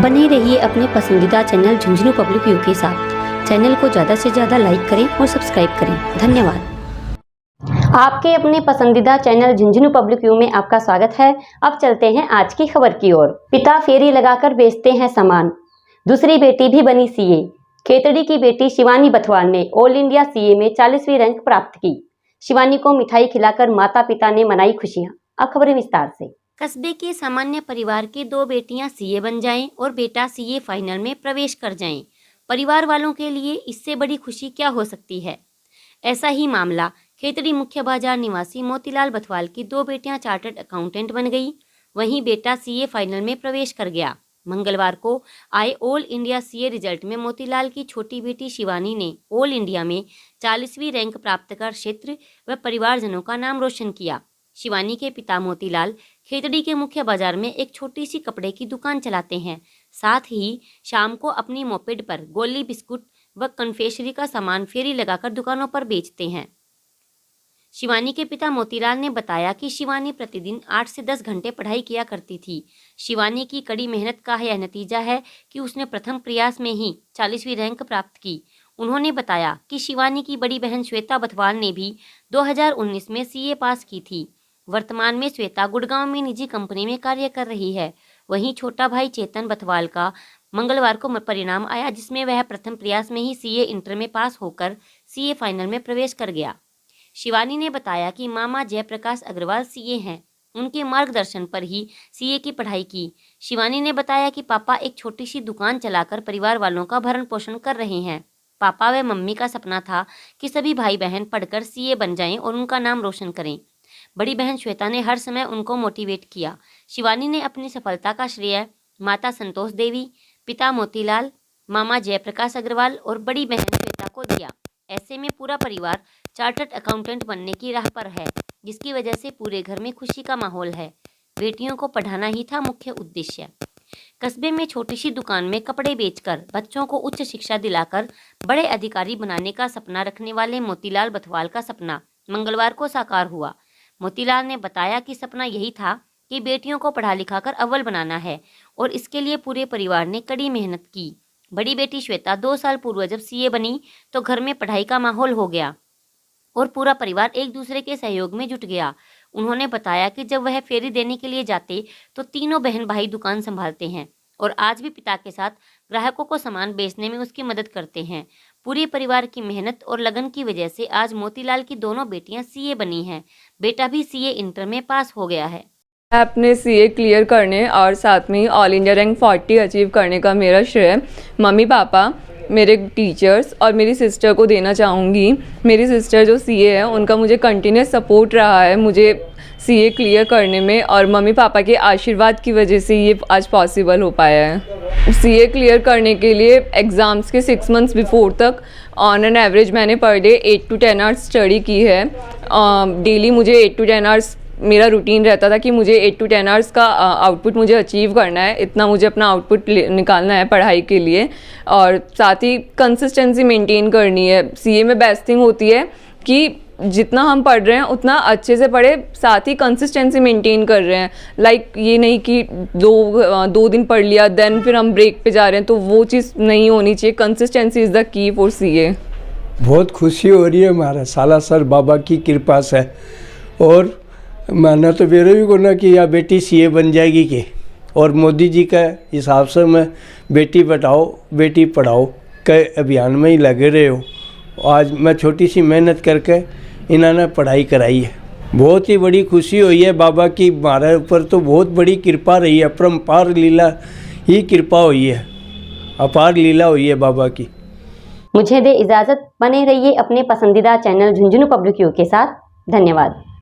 बने रहिए अपने पसंदीदा चैनल झुंझुनू पब्लिक व्यू के साथ। चैनल को ज़्यादा से ज़्यादा लाइक करें और सब्सक्राइब करें। धन्यवाद। आपके अपने पसंदीदा चैनल झुंझुनू पब्लिक व्यू में आपका स्वागत है। अब चलते हैं आज की खबर की ओर। पिता फेरी लगाकर बेचते हैं सामान, दूसरी बेटी भी बनी सीए। खेतड़ी की बेटी शिवानी बथवाल ने ऑल इंडिया सीए में 40वीं रैंक प्राप्त की। शिवानी को मिठाई खिलाकर माता पिता ने मनाई खुशियां। अब खबरें विस्तार से। कस्बे के सामान्य परिवार की दो बेटियां सीए बन जाएं और बेटा सीए फाइनल में प्रवेश कर जाएं। परिवार वालों के लिए इससे बड़ी खुशी क्या हो सकती है। ऐसा ही मामला खेतड़ी मुख्य बाजार निवासी मोतीलाल बथवाल की दो बेटियां चार्टर्ड अकाउंटेंट बन गई, वहीं बेटा सीए फाइनल में प्रवेश कर गया। मंगलवार को आए ऑल इंडिया सीए रिजल्ट में मोतीलाल की छोटी बेटी शिवानी ने ऑल इंडिया में 40वीं रैंक प्राप्त कर क्षेत्र व परिवारजनों का नाम रोशन किया। शिवानी के पिता मोतीलाल खेतड़ी के मुख्य बाजार में एक छोटी सी कपड़े की दुकान चलाते हैं। साथ ही शाम को अपनी मोपेड पर गोली बिस्कुट व कन्फेक्शनरी का सामान फेरी लगाकर दुकानों पर बेचते हैं। शिवानी के पिता मोतीलाल ने बताया कि शिवानी प्रतिदिन 8 से 10 घंटे पढ़ाई किया करती थी। शिवानी की कड़ी मेहनत का यह नतीजा है कि उसने प्रथम प्रयास में ही 40वीं रैंक प्राप्त की। उन्होंने बताया कि शिवानी की बड़ी बहन श्वेता बथवाल ने भी 2019 में सीए पास की थी। वर्तमान में श्वेता गुड़गांव में निजी कंपनी में कार्य कर रही है। वहीं छोटा भाई चेतन बथवाल का मंगलवार को परिणाम आया, जिसमें वह प्रथम प्रयास में ही सीए इंटर में पास होकर सीए फाइनल में प्रवेश कर गया। शिवानी ने बताया कि मामा जयप्रकाश अग्रवाल सीए हैं, उनके मार्गदर्शन पर ही सीए की पढ़ाई की। शिवानी ने बताया कि पापा एक छोटी सी दुकान चलाकर परिवार वालों का भरण पोषण कर रहे हैं। पापा व मम्मी का सपना था कि सभी भाई बहन पढ़कर सीए बन जाएं और उनका नाम रोशन करें। बड़ी बहन श्वेता ने हर समय उनको मोटिवेट किया। शिवानी ने अपनी सफलता का श्रेय माता संतोष देवी, पिता मोतीलाल, मामा जयप्रकाश अग्रवाल और बड़ी बहन श्वेता को दिया। ऐसे में पूरा परिवार चार्टर्ड अकाउंटेंट बनने की राह पर है, जिसकी वजह से पूरे घर में खुशी का माहौल है। बेटियों को पढ़ाना ही था मुख्य उद्देश्य। कस्बे में छोटी सी दुकान में कपड़े बेचकर बच्चों को उच्च शिक्षा दिलाकर बड़े अधिकारी बनाने का सपना रखने वाले मोतीलाल बथवाल का सपना मंगलवार को साकार हुआ। मोतीलाल ने बताया कि सपना यही था कि बेटियों को पढ़ा लिखाकर अव्वल बनाना है और इसके लिए पूरे परिवार ने कड़ी मेहनत की। बड़ी बेटी श्वेता 2 साल पूर्व जब सीए बनी तो घर में पढ़ाई का माहौल हो गया और पूरा परिवार एक दूसरे के सहयोग में जुट गया। उन्होंने बताया कि जब वह फेरी देने के लिए जाते तो तीनों बहन भाई दुकान संभालते हैं और आज भी पिता के साथ ग्राहकों को सामान बेचने में उसकी मदद करते हैं। पूरे परिवार की मेहनत और लगन की वजह से आज मोतीलाल की दोनों बेटियां सीए बनी हैं। बेटा भी सीए इंटर में पास हो गया है। अपने सीए क्लियर करने और साथ में ही ऑल इंडिया रैंक 40 अचीव करने का मेरा श्रेय मम्मी पापा, मेरे टीचर्स और मेरी सिस्टर को देना चाहूँगी। मेरी सिस्टर जो सीए है उनका मुझे कंटिन्यूस सपोर्ट रहा है मुझे सीए क्लियर करने में, और मम्मी पापा के आशीर्वाद की वजह से ये आज पॉसिबल हो पाया है। सीए क्लियर करने के लिए एग्ज़ाम्स के 6 मंथ्स बिफोर तक ऑन एन एवरेज मैंने per day 8 to 10 hours study की है। डेली मुझे 8 to 10 आवर्स मेरा रूटीन रहता था कि मुझे 8 to 10 आवर्स का आउटपुट मुझे अचीव करना है। इतना मुझे अपना आउटपुट निकालना है पढ़ाई के लिए, और साथ ही कंसिस्टेंसी मेंटेन करनी है। सीए में बेस्ट थिंग होती है कि जितना हम पढ़ रहे हैं उतना अच्छे से पढ़े, साथ ही कंसिस्टेंसी मेंटेन कर रहे हैं। लाइक ये नहीं कि दो दिन पढ़ लिया देन फिर हम ब्रेक पे जा रहे हैं, तो वो चीज़ नहीं होनी चाहिए। Consistency is the key for CA. बहुत खुशी हो रही है हमारा सालासर बाबा की कृपा से, और माना तो मेरे भी को ना कि या बेटी सीए बन जाएगी कि, और मोदी जी का हिसाब से मैं बेटी बचाओ बेटी पढ़ाओ के अभियान में ही लगे रहे हो। आज मैं छोटी सी मेहनत करके इन्होंने पढ़ाई कराई है। बहुत ही बड़ी खुशी हुई है। बाबा की हमारे ऊपर तो बहुत बड़ी कृपा रही है, अपरंपार लीला ही कृपा हुई है, अपार लीला हुई है बाबा की। मुझे दे इजाज़त, बने रहिए अपने पसंदीदा चैनल झुंझुनू पब्लिक व्यू के साथ। धन्यवाद।